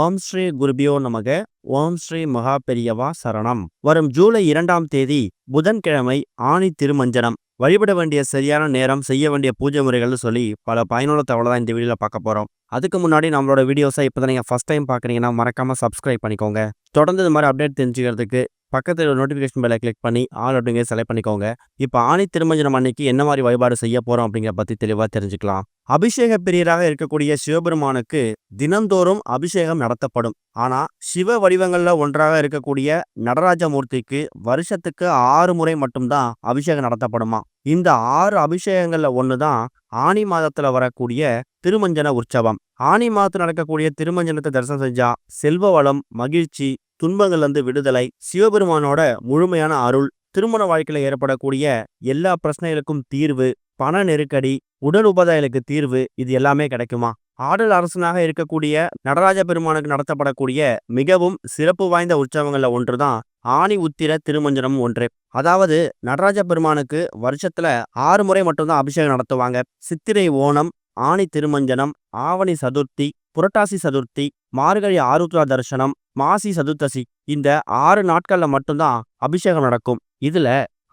ஓம் ஸ்ரீ குருபியோ நமக. ஓம் ஸ்ரீ மகா பெரியவா சரணம். வரும் ஜூலை 2ஆம் தேதி புதன்கிழமை ஆணி திருமஞ்சனம். வழிபட வேண்டிய சரியான நேரம், செய்ய வேண்டிய பூஜை முறைகள்னு சொல்லி பல பயனுள்ள தகவலை தான் இந்த வீடியோல பார்க்க போறோம். அதுக்கு முன்னாடி நம்மளோட வீடியோஸை இப்போ தான் நீங்கள் ஃபர்ஸ்ட் டைம் பார்க்குறீங்கன்னா மறக்காம சப்ஸ்கிரைப் பண்ணிக்கோங்க. தொடர்ந்து இது மாதிரி அப்டேட் தெரிஞ்சுக்கிறதுக்கு பக்கத்தில் நோட்டிஃபிகேஷன் பெல்லை கிளிக் பண்ணி ஆல் அப்படிங்கிற செலக்ட் பண்ணிக்கோங்க. இப்போ ஆணி திருமஞ்சனம் அன்னைக்கு என்ன மாதிரி வழிபாடு செய்ய போறோம் அப்படிங்கிற பத்தி தெளிவாக தெரிஞ்சுக்கலாம். அபிஷேக பிரியராக இருக்கக்கூடிய சிவபெருமானுக்கு தினந்தோறும் அபிஷேகம் நடத்தப்படும். ஆனா சிவ வடிவங்கள்ல ஒன்றாக இருக்கக்கூடிய நடராஜ மூர்த்திக்கு வருஷத்துக்கு 6 முறை மட்டும்தான் அபிஷேகம் நடத்தப்படுமா. இந்த 6 அபிஷேகங்கள்ல ஒண்ணுதான் ஆனி மாதத்துல வரக்கூடிய திருமஞ்சன உற்சவம். ஆனி மாதத்துல நடக்கக்கூடிய திருமஞ்சனத்தை தரிசனம் செஞ்சா செல்வ வளம், மகிழ்ச்சி, துன்பங்கள்ல இருந்து விடுதலை, சிவபெருமானோட முழுமையான அருள், திருமண வாழ்க்கையில ஏற்படக்கூடிய எல்லா பிரச்சனைகளுக்கும் தீர்வு, பண நெருக்கடி, உடல் உபாதைகளுக்கு தீர்வு, இது எல்லாமே கிடைக்குமா. ஆடல் அரசனாக இருக்கக்கூடிய நடராஜ பெருமானுக்கு நடத்தப்படக்கூடிய மிகவும் சிறப்பு வாய்ந்த உற்சவங்கள்ல ஒன்றுதான் ஆனி உத்திர திருமஞ்சனம் ஒன்று. அதாவது நடராஜ பெருமானுக்கு வருஷத்துல 6 முறை மட்டும்தான் அபிஷேகம் நடத்துவாங்க. சித்திரை ஓணம், ஆனி திருமஞ்சனம், ஆவணி சதுர்த்தி, புரட்டாசி சதுர்த்தி, மார்கழி ஆருத்ரா தரிசனம், மாசி சதுர்த்தசி, இந்த 6 நாட்கள்ல மட்டும்தான் அபிஷேகம் நடக்கும். இதுல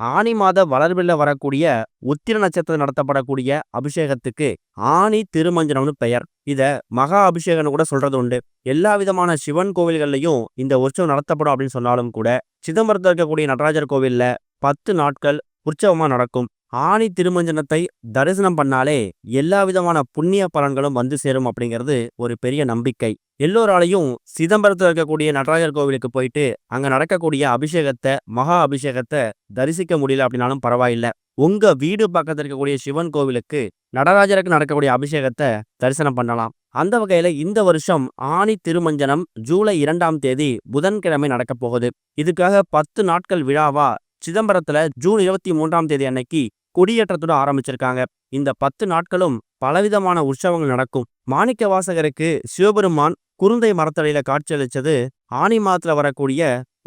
ஆனி மாத வளர்பில் வரக்கூடிய உத்திர நட்சத்திரம் நடத்தப்படக்கூடிய அபிஷேகத்துக்கு ஆனி திருமஞ்சனம்னு பெயர். இத மகா அபிஷேகம்னு கூட சொல்றது உண்டு. எல்லா விதமான சிவன் கோவில்கள்லையும் இந்த உற்சவம் நடத்தப்படும் அப்படின்னு சொன்னாலும் கூட சிதம்பரத்தில் இருக்கக்கூடிய நடராஜர் கோவில்ல 10 நாட்கள் உற்சவமா நடக்கும். ஆனி திருமஞ்சனத்தை தரிசனம் பண்ணாலே எல்லா விதமான புண்ணிய பலன்களும் வந்து சேரும் அப்படிங்கிறது ஒரு பெரிய நம்பிக்கை. எல்லோராலையும் சிதம்பரத்தில் இருக்கக்கூடிய நடராஜர் கோவிலுக்கு போயிட்டு அங்க நடக்கக்கூடிய அபிஷேகத்தை, மகா அபிஷேகத்தை தரிசிக்க முடியல அப்படின்னாலும் பரவாயில்ல. உங்க வீடு பக்கத்தில் இருக்கக்கூடிய சிவன் கோவிலுக்கு நடராஜருக்கு நடக்கக்கூடிய அபிஷேகத்தை தரிசனம் பண்ணலாம். அந்த வகையில இந்த வருஷம் ஆனி திருமஞ்சனம் ஜூலை 2ஆம் தேதி புதன்கிழமை நடக்க போகுது. இதுக்காக 10 நாட்கள் விழாவா சிதம்பரத்துல ஜூன் 23ஆம் தேதி அன்னைக்கு கொடியேற்றத்தோட ஆரம்பிச்சிருக்காங்க. இந்த 10 நாட்களும் பலவிதமான உற்சவங்கள் நடக்கும். மாணிக்க வாசகருக்கு சிவபெருமான் குருந்தை மரத்தடியில காட்சியளிச்சது ஆனி மாதத்துல வரக்கூடிய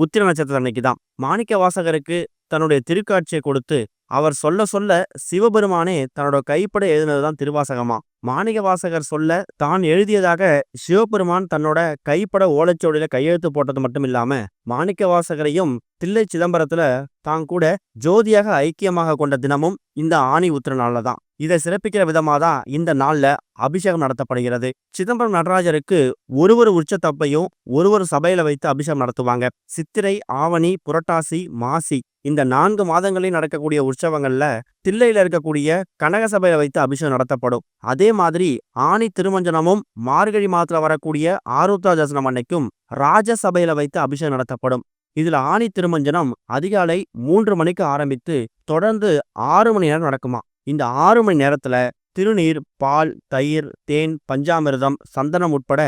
உத்திர நட்சத்திரம் அன்னைக்கு தான். மாணிக்க வாசகருக்கு தன்னுடைய திருக்காட்சியை கொடுத்து அவர் சொல்ல சொல்ல சிவபெருமானே தன்னோட கைப்பட எழுதினதுதான் திருவாசகமா. மாணிக்க வாசகர் சொல்ல தான் எழுதியதாக சிவபெருமான் தன்னோட கைப்பட ஓலைச்சுவடியில கையெழுத்து போட்டது மட்டும் இல்லாம மாணிக்க வாசகரையும் தில்லை சிதம்பரத்துல தான் கூட ஜோதியாக ஐக்கியமாக கொண்ட தினமும் இந்த ஆனி உத்திர நாள்ல தான். இதை சிறப்பிக்கிற விதமா தான் இந்த நாள்ல அபிஷேகம் நடத்தப்படுகிறது. சிதம்பரம் நடராஜருக்கு ஒரு உற்சவத்தையும் ஒரு சபையில வைத்து அபிஷேகம் நடத்துவாங்க. சித்திரை, ஆவணி, புரட்டாசி, மாசி, இந்த 4 மாதங்களில் நடக்கக்கூடிய உற்சவங்கள்ல தில்லையில இருக்கக்கூடிய கனக சபையில வைத்து அபிஷேகம் நடத்தப்படும். அதே மாதிரி ஆனி திருமஞ்சனமும் மார்கழி மாதத்துல வரக்கூடிய ஆருத்ரா தரிசனம் அன்னைக்கும் ராஜசபையில வைத்து அபிஷேகம் நடத்தப்படும். இதுல ஆனி திருமஞ்சனம் அதிகாலை 3 மணிக்கு ஆரம்பித்து தொடர்ந்து 6 மணி நேரம் நடக்குமா. இந்த 6 மணி நேரத்துல திருநீர், பால், தயிர், தேன், பஞ்சாமிர்தம், சந்தனம் உட்பட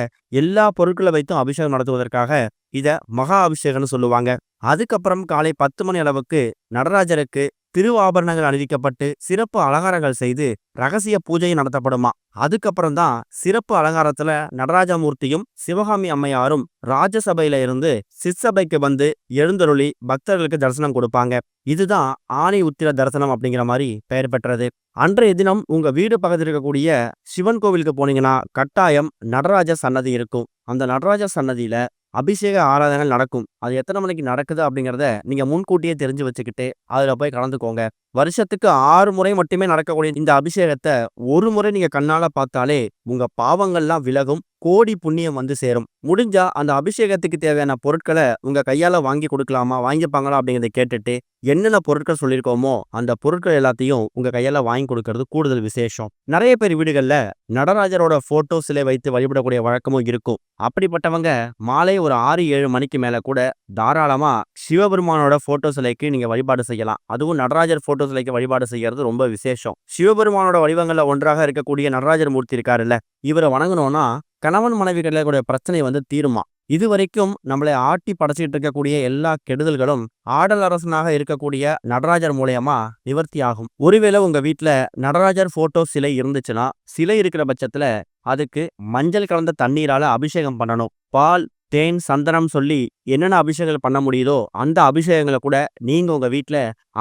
எல்லா பொருட்களை வைத்தும் அபிஷேகம் நடத்துவதற்காக இத மகா அபிஷேகம்னு சொல்லுவாங்க. அதுக்கப்புறம் காலை 10 மணி அளவுக்கு நடராஜருக்கு திருவாபரணங்கள் அணிவிக்கப்பட்டு சிறப்பு அலங்காரங்கள் செய்து ரகசிய பூஜை நடத்தப்படுமா. அதுக்கப்புறம் தான் சிறப்பு அலங்காரத்துல நடராஜமூர்த்தியும் சிவகாமி அம்மையாரும் ராஜசபையில இருந்து சிற்சபைக்கு வந்து எழுந்தருளி பக்தர்களுக்கு தரிசனம் கொடுப்பாங்க. இதுதான் ஆனி உத்திர தரிசனம் அப்படிங்கிற மாதிரி பெயர் பெற்றது. அன்றைய தினம் உங்க வீடு பக்கத்தில் இருக்கக்கூடிய சிவன் கோவிலுக்கு போனீங்கன்னா கட்டாயம் நடராஜ சன்னதி இருக்கும். அந்த நடராஜ சன்னதியில அபிஷேக ஆராதனைகள் நடக்கும். அது எத்தனை மணிக்கு நடக்குது அப்படிங்கிறத நீங்க முன்கூட்டியே தெரிஞ்சு வச்சுக்கிட்டு அதுல போய் கலந்துக்கோங்க. வருஷத்துக்கு 6 முறை மட்டுமே நடக்கக்கூடிய இந்த அபிஷேகத்தை ஒரு முறை நீங்க கண்ணால பார்த்தாலே உங்க பாவங்கள்லாம் விலகும், கோடி புண்ணியம் வந்து சேரும். முடிஞ்சா அந்த அபிஷேகத்துக்கு தேவையான பொருட்களை உங்க கையால வாங்கி கொடுக்கலாமா, வாங்கிப்பாங்களா அப்படிங்கிறத கேட்டுட்டு என்னென்ன பொருட்கள் சொல்லியிருக்கோமோ அந்த பொருட்கள் எல்லாத்தையும் உங்க கையால வாங்கி கொடுக்கறது கூடுதல் விசேஷம். நிறைய பேர் வீடுகள்ல நடராஜரோட போட்டோ சிலை வைத்து வழிபடக்கூடிய வழக்கமும் இருக்கும். அப்படிப்பட்டவங்க மாலை ஒரு 6-7 மணிக்கு மேல கூட தாராளமா சிவபெருமானோட போட்டோ சிலைக்கு நீங்க வழிபாடு செய்யலாம். அதுவும் நடராஜர் போட்டோ சிலைக்கு வழிபாடு செய்யறது ரொம்ப விசேஷம். சிவபெருமானோட வடிவங்கள்ல ஒன்றாக இருக்கக்கூடிய நடராஜர் மூர்த்தி இருக்காருல்ல, இவரை வணங்கணும்னா கணவன் மனைவிகளுடைய பிரச்சனை வந்து தீருமா. இதுவரைக்கும் நம்மளை ஆட்டி படைச்சிட்டு இருக்கக்கூடிய எல்லா கெடுதல்களும் ஆடல் அரசனாக இருக்கக்கூடிய நடராஜர் மூலயமா நிவர்த்தி ஆகும். ஒருவேளை உங்க வீட்டுல நடராஜர் போட்டோ சிலை இருந்துச்சுன்னா சிலை இருக்கிற பட்சத்துல அதுக்கு மஞ்சள் கலந்த தண்ணீரால அபிஷேகம் பண்ணணும். பால், தேன், சந்தனம் சொல்லி என்னென்ன அபிஷேகங்கள் பண்ண முடியுதோ அந்த அபிஷேகங்கள கூட நீங்க உங்க வீட்ல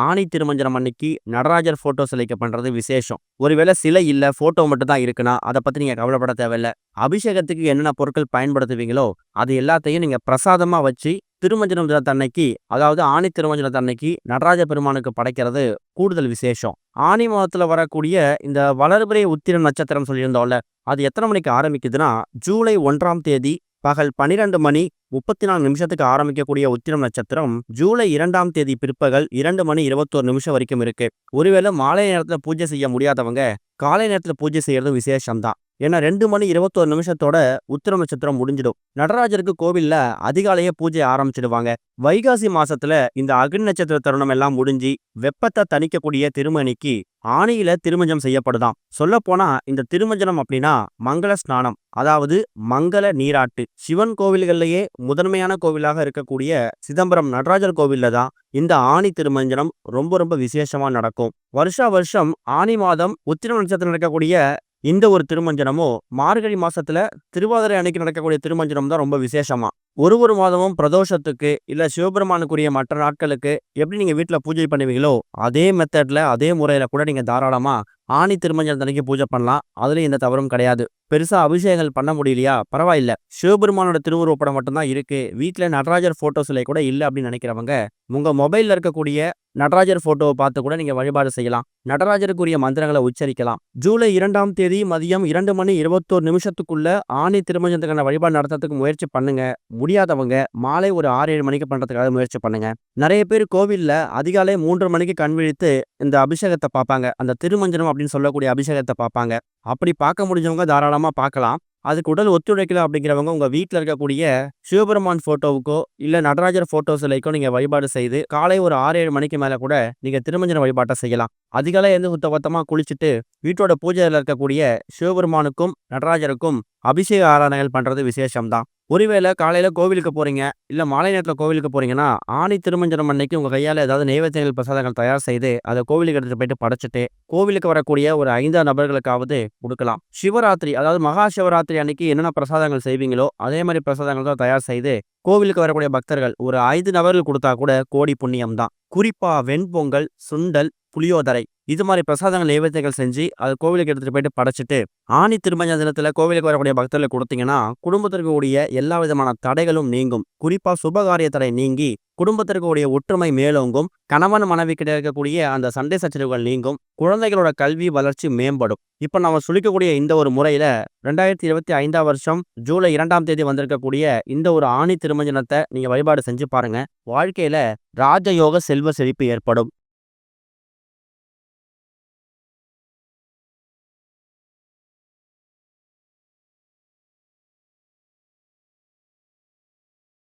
ஆணி திருமஞ்சனம் அன்னைக்கு நடராஜர் ஃபோட்டோ சிலைக்கு பண்றது விசேஷம். ஒருவேளை சிலை இல்ல, ஃபோட்டோ மட்டும் தான் இருக்குன்னா, அத பத்தி நீங்க கவலைப்பட தேவையில்ல. அபிஷேகத்துக்கு என்னென்ன பொருட்கள் பயன்படுத்துவீங்களோ, அது எல்லாத்தையும் நீங்க பிரசாதமா வச்சு திருமஞ்சனம் தினத்தன்னைக்கு, அதாவது ஆணி திருமஞ்சனத்தன்னைக்கு நடராஜ பெருமானுக்கு படைக்கிறது கூடுதல் விசேஷம். ஆனி மாதத்துல வரக்கூடிய இந்த வளர்பிறை உத்திரம் நட்சத்திரம் சொல்லியிருந்தோம்ல, அது எத்தனை மணிக்கு ஆரம்பிக்குதுன்னா, ஜூலை 1ஆம் தேதி பகல் 12 மணி 34 நிமிஷத்துக்கு ஆரம்பிக்கக்கூடிய உத்திரம் நட்சத்திரம் ஜூலை 2ஆம் தேதி பிற்பகல் 2 மணி 21 நிமிஷம் வரைக்கும் இருக்கு. ஒருவேளை மாலை நேரத்துல பூஜை செய்ய முடியாதவங்க காலை நேரத்துல பூஜை செய்யறது விசேஷம்தான். ஏன்னா 2 மணி 21 நிமிஷத்தோட உத்திரம் நட்சத்திரம் முடிஞ்சிடும். நடராஜருக்கு கோவில்ல அதிகாலையே பூஜை ஆரம்பிச்சிடுவாங்க. வைகாசி மாசத்துல இந்த அக்னி நட்சத்திர தருணம் எல்லாம் முடிஞ்சு வெப்பத்தை தணிக்கக்கூடிய திருமணிக்கு ஆணியில திருமஞ்சம் செய்யப்படுதாம். சொல்ல போனா இந்த திருமஞ்சனம் அப்படின்னா மங்கள ஸ்நானம், அதாவது மங்கள நீராட்டு. சிவன் கோவில்கள்லயே முதன்மையான கோவிலாக இருக்கக்கூடிய சிதம்பரம் நடராஜர் கோவில்ல தான் இந்த ஆணி திருமஞ்சனம் ரொம்ப ரொம்ப விசேஷமா நடக்கும். வருஷா வருஷம் ஆனி மாதம் உத்திரம் நட்சத்திரம் நடக்கக்கூடிய இந்த ஒரு திருமஞ்சனமோ மார்கழி மாசத்துல திருவாதிரை அன்னைக்கு நடக்கக்கூடிய திருமஞ்சனம் தான் ரொம்ப விசேஷமா. ஒரு மாதமும் பிரதோஷத்துக்கு இல்ல சிவபெருமானுக்குரிய மற்ற நாட்களுக்கு எப்படி நீங்க வீட்டுல பூஜை பண்ணுவீங்களோ அதே மெத்தட்ல அதே முறையில கூட நீங்க தாராளமா ஆணி திருமஞ்சனத்தன்னைக்கு பூஜை பண்ணலாம். அதுல எந்த தவறும் கிடையாது. பெருசா அபிஷேகங்கள் பண்ண முடியலையா, பரவாயில்ல. சிவபெருமானோட திருவுருவப்படம் மட்டும்தான் இருக்கு, வீட்டுல நடராஜர் போட்டோ சிலை கூட இல்ல அப்படின்னு நினைக்கிறவங்க உங்க மொபைல்ல இருக்கக்கூடிய நடராஜர் போட்டோவை பார்த்து கூட நீங்க வழிபாடு செய்யலாம். நடராஜருக்குரிய மந்திரங்களை உச்சரிக்கலாம். ஜூலை 2ஆம் தேதி மதியம் 2 மணி 21 நிமிஷத்துக்குள்ள ஆணி திருமஞ்சனத்துக்கான வழிபாடு நடத்துறதுக்கு முயற்சி பண்ணுங்க. முடியாதவங்க மாலை ஒரு 6-7 மணிக்கு பண்றதுக்காக முயற்சி பண்ணுங்க. நிறைய பேர் கோவில்ல அதிகாலை 3 மணிக்கு கண் விழித்து இந்த அபிஷேகத்தை பார்ப்பாங்க. அந்த திருமஞ்சனம் அப்படின்னு சொல்லக்கூடிய அபிஷேகத்தை பார்ப்பாங்க. அப்படி பார்க்க முடிஞ்சவங்க தாராளமா பார்க்கலாம். அதுக்கு உடல் ஒத்துழைக்கல அப்படிங்கிறவங்க உங்க வீட்டில் இருக்கக்கூடிய சிவபெருமான் போட்டோவுக்கோ இல்ல நடராஜர் போட்டோ சிலைக்கோ நீங்க வழிபாடு செய்து காலை ஒரு 6-7 மணிக்கு மேல கூட நீங்க திருமஞ்சன வழிபாட்டை செய்யலாம். அதிகாலை சுத்தபத்தமா குளிச்சுட்டு வீட்டோட பூஜையில் இருக்கக்கூடிய சிவபெருமானுக்கும் நடராஜருக்கும் அபிஷேக ஆராதனைகள் பண்றது விசேஷம்தான். ஒருவேளை காலையில கோவிலுக்கு போறீங்க இல்ல மாலை நேரத்துல கோவிலுக்கு போறீங்கன்னா ஆணி திருமஞ்சனம் அன்னைக்கு உங்க கையால ஏதாவது நைவேத்தியங்கள் பிரசாதங்கள் தயார் செய்து அதை கோவிலுக்கு எடுத்துட்டு போயிட்டு படைச்சிட்டு கோவிலுக்கு வரக்கூடிய ஒரு 5 நபர்களுக்காவது கொடுக்கலாம். சிவராத்திரி, அதாவது மகா சிவராத்திரி அன்னைக்கு என்னென்ன பிரசாதங்கள் செய்வீங்களோ அதே மாதிரி பிரசாதங்கள் தான் தயார் செய்து கோவிலுக்கு வரக்கூடிய பக்தர்கள் ஒரு 5 நபர்கள் கொடுத்தா கூட கோடி புண்ணியம் தான். குறிப்பா வெண்பொங்கல், சுண்டல், புளியோதரை இது மாதிரி பிரசாதங்கள் நைவேத்தியங்கள் செஞ்சு அது கோவிலுக்கு எடுத்துட்டு போயிட்டு படைச்சிட்டு ஆணி திருமஞ்சன தினத்துல கோவிலுக்கு வரக்கூடிய பக்தர்களுக்கு கொடுத்தீங்கன்னா குடும்பத்திற்கு கூடிய எல்லா விதமான தடைகளும் நீங்கும். குறிப்பா சுபகாரிய தடை நீங்கி குடும்பத்திற்கு கூடிய ஒற்றுமை மேலோங்கும். கணவன் மனைவி கிட்ட இருக்கக்கூடிய அந்த சண்டை சச்சரவுகள் நீங்கும். குழந்தைகளோட கல்வி வளர்ச்சி மேம்படும். இப்ப நம்ம சொல்லிக்கக்கூடிய இந்த ஒரு முறையில 2025ஆம் வருஷம் ஜூலை 2ஆம் தேதி வந்திருக்கக்கூடிய இந்த ஒரு ஆணி திருமஞ்சனத்தை நீங்க வழிபாடு செஞ்சு பாருங்க. வாழ்க்கையில ராஜயோக செல்வ செழிப்பு ஏற்படும்.